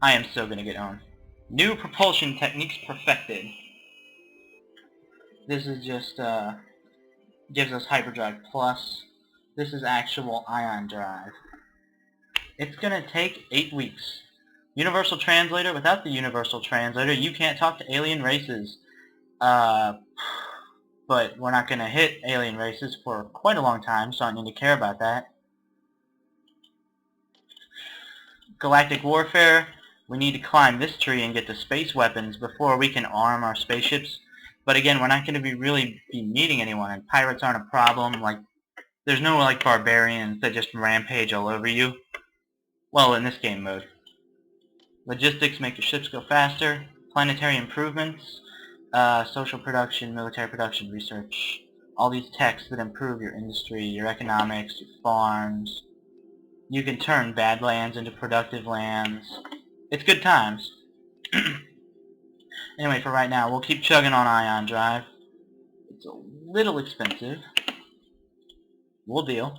I am so gonna get owned. New propulsion techniques perfected. This is just, gives us hyperdrive plus. This is actual ion drive. It's gonna take 8 weeks. Universal translator. Without the universal translator, you can't talk to alien races. But we're not gonna hit alien races for quite a long time, so I don't need to care about that. Galactic warfare. We need to climb this tree and get the space weapons before we can arm our spaceships. But again, we're not going to really be meeting anyone, and pirates aren't a problem. Like, there's no like barbarians that just rampage all over you. Well, in this game mode. Logistics, make your ships go faster. Planetary improvements. Social production, military production, research. All these techs that improve your industry, your economics, your farms. You can turn bad lands into productive lands. It's good times. Anyway, for right now, we'll keep chugging on ion drive. It's a little expensive. We'll deal.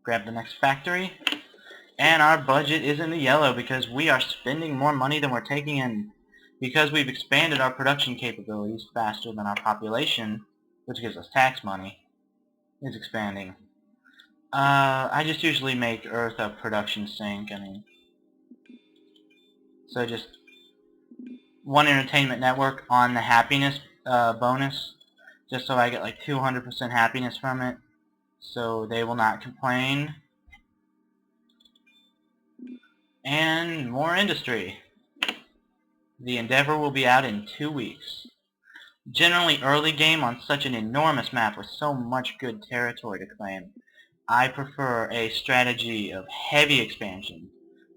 Grab the next factory. And our budget is in the yellow because we are spending more money than we're taking in. Because we've expanded our production capabilities faster than our population, which gives us tax money, is expanding. I just usually make Earth a production sink. So just one entertainment network on the happiness bonus, just so I get like 200% happiness from it, so they will not complain. And more industry. The Endeavor will be out in 2 weeks. Generally early game on such an enormous map with so much good territory to claim, I prefer a strategy of heavy expansion.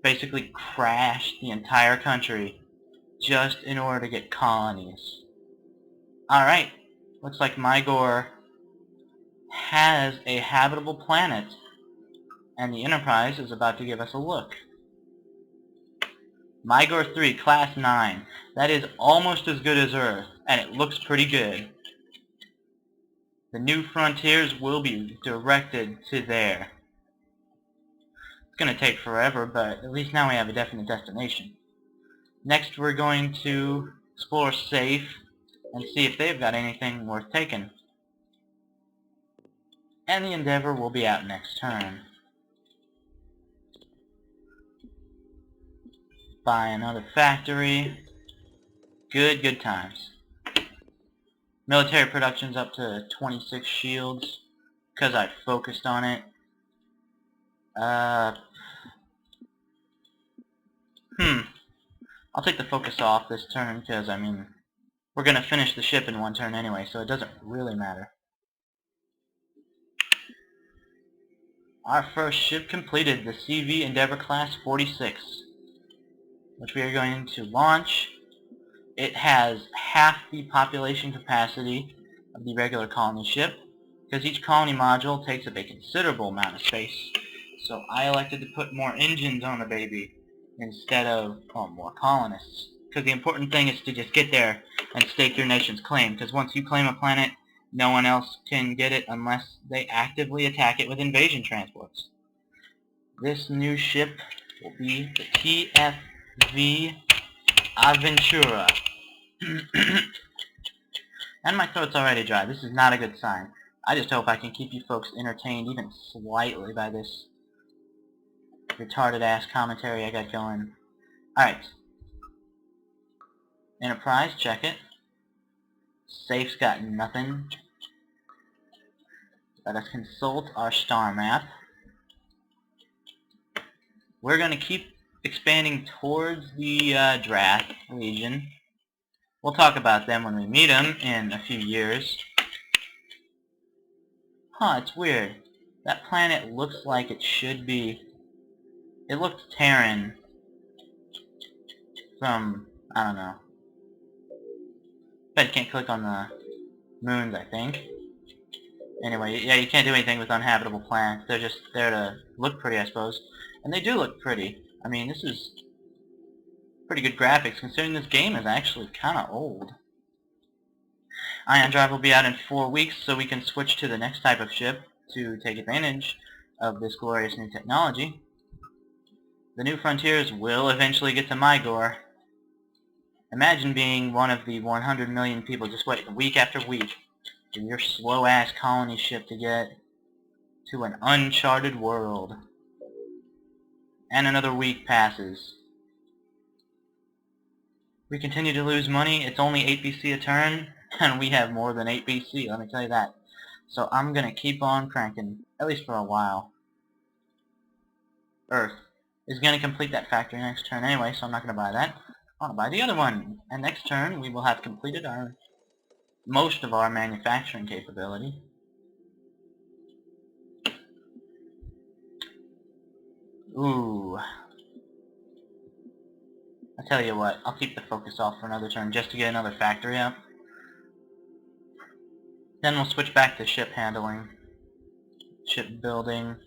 Basically crash the entire country just in order to get colonies. Alright, looks like Mygor has a habitable planet, and the Enterprise is about to give us a look. Mygor 3, Class 9. That is almost as good as Earth, and it looks pretty good. The new frontiers will be directed to there. It's going to take forever, but at least now we have a definite destination. Next we're going to explore Safe and see if they've got anything worth taking. And the Endeavor will be out next turn. Buy another factory. Good times. Military production's up to 26 shields because I focused on it. I'll take the focus off this turn because, we're going to finish the ship in one turn anyway, so it doesn't really matter. Our first ship completed, the CV Endeavor Class 46, which we are going to launch. It has half the population capacity of the regular colony ship, because each colony module takes up a considerable amount of space. So I elected to put more engines on the baby instead of more colonists. Because the important thing is to just get there and stake your nation's claim, because once you claim a planet, no one else can get it unless they actively attack it with invasion transports. This new ship will be the TFV Aventura. And my throat's already dry. This is not a good sign. I just hope I can keep you folks entertained even slightly by this retarded ass commentary I got going. Alright. Enterprise, check it. Safe's got nothing. Let us consult our star map. We're going to keep expanding towards the Drath region. We'll talk about them when we meet them in a few years. It's weird. That planet looks like it should be... It looks Terran from... I don't know. But you can't click on the moons, I think. Anyway, yeah, you can't do anything with uninhabitable planets. They're just there to look pretty, I suppose. And they do look pretty. This is pretty good graphics, considering this game is actually kind of old. Ion Drive will be out in 4 weeks, so we can switch to the next type of ship to take advantage of this glorious new technology. The New Frontiers will eventually get to Mygor. Imagine being one of the 100 million people just waiting week after week for your slow-ass colony ship to get to an uncharted world. And another week passes. We continue to lose money. It's only 8 BC a turn, and we have more than 8 BC, let me tell you that. So I'm going to keep on cranking, at least for a while. Earth is going to complete that factory next turn anyway, so I'm not going to buy that. I want to buy the other one. And next turn, we will have completed most of our manufacturing capability. Ooh. I tell you what, I'll keep the focus off for another turn just to get another factory up. Then we'll switch back to ship handling, ship building.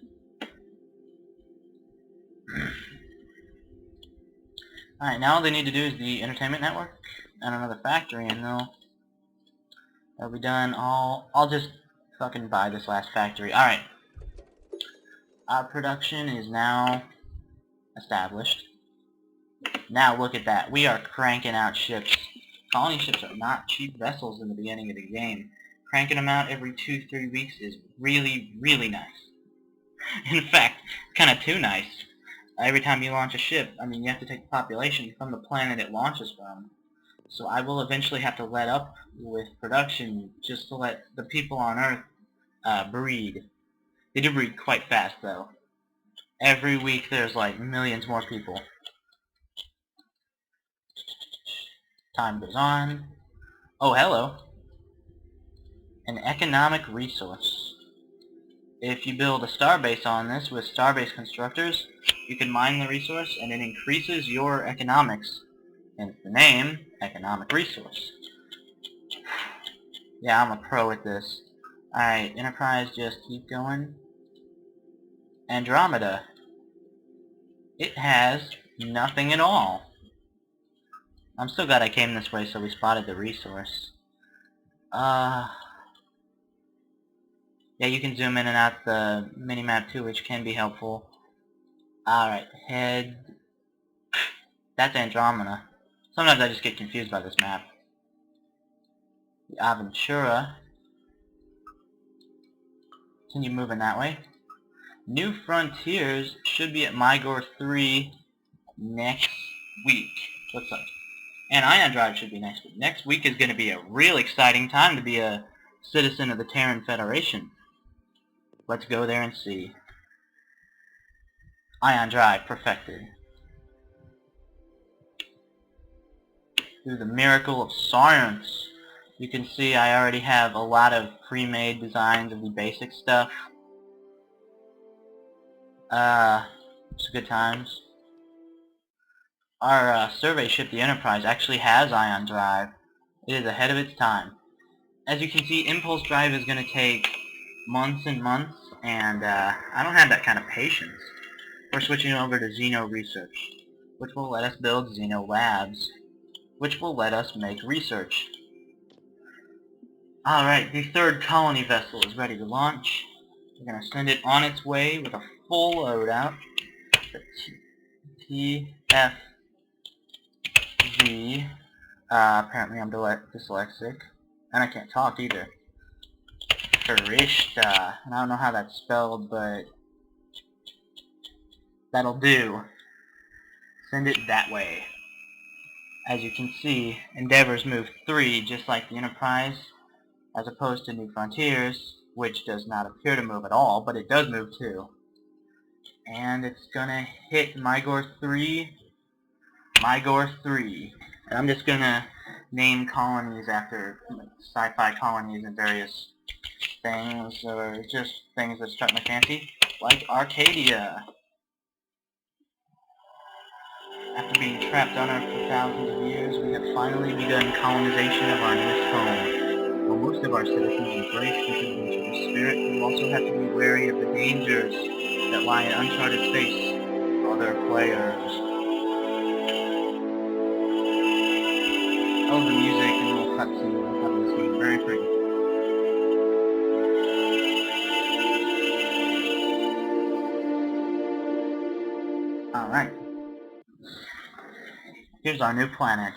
Alright, now all they need to do is the entertainment network and another factory, and they'll be done. I'll just fucking buy this last factory. Alright. Our production is now established. Now look at that. We are cranking out ships. Colony ships are not cheap vessels in the beginning of the game. Cranking them out every 2-3 weeks is really, really nice. In fact, kind of too nice. Every time you launch a ship, I mean, you have to take the population from the planet it launches from. So I will eventually have to let up with production just to let the people on Earth breed. They do breed quite fast, though. Every week there's like millions more people. Time goes on. Oh, hello. An economic resource. If you build a starbase on this with starbase constructors, you can mine the resource and it increases your economics. Hence the name, economic resource. Yeah, I'm a pro at this. Alright, Enterprise, just keep going. Andromeda. It has nothing at all. I'm still glad I came this way so we spotted the resource. Yeah, you can zoom in and out the minimap too, which can be helpful. Alright, head. That's Andromeda. Sometimes I just get confused by this map. The Aventura. Continue moving that way. New Frontiers should be at Mygor 3 next week. What's up? And Ion Drive should be next week. Next week is going to be a real exciting time to be a citizen of the Terran Federation. Let's go there and see. Ion Drive perfected. Through the miracle of science. You can see I already have a lot of pre-made designs of the basic stuff. It's good times. Our survey ship, the Enterprise, actually has Ion Drive. It is ahead of its time. As you can see, Impulse Drive is going to take months and months, and I don't have that kind of patience. We're switching over to Xeno Research, which will let us build Xeno Labs, which will let us make research. Alright, the third colony vessel is ready to launch. We're going to send it on its way with a full loadout. The TFV. Apparently I'm dyslexic. And I can't talk either. Farishta. And I don't know how that's spelled, but that'll do. Send it that way. As you can see, Endeavor's moved 3 just like the Enterprise, as opposed to New Frontiers, which does not appear to move at all, but it does move 2. And it's gonna hit Mygor 3. Mygor 3. And I'm just gonna name colonies after sci-fi colonies and various things, or just things that struck my fancy, like Arcadia. After being trapped on Earth for thousands of years, we have finally begun colonization of our newest home. While most of our citizens embrace this adventurous spirit, we also have to be wary of the dangers that lie in uncharted space for other players. Oh, the music and the little cutscene. I thought this was very pretty. Alright. Here's our new planet.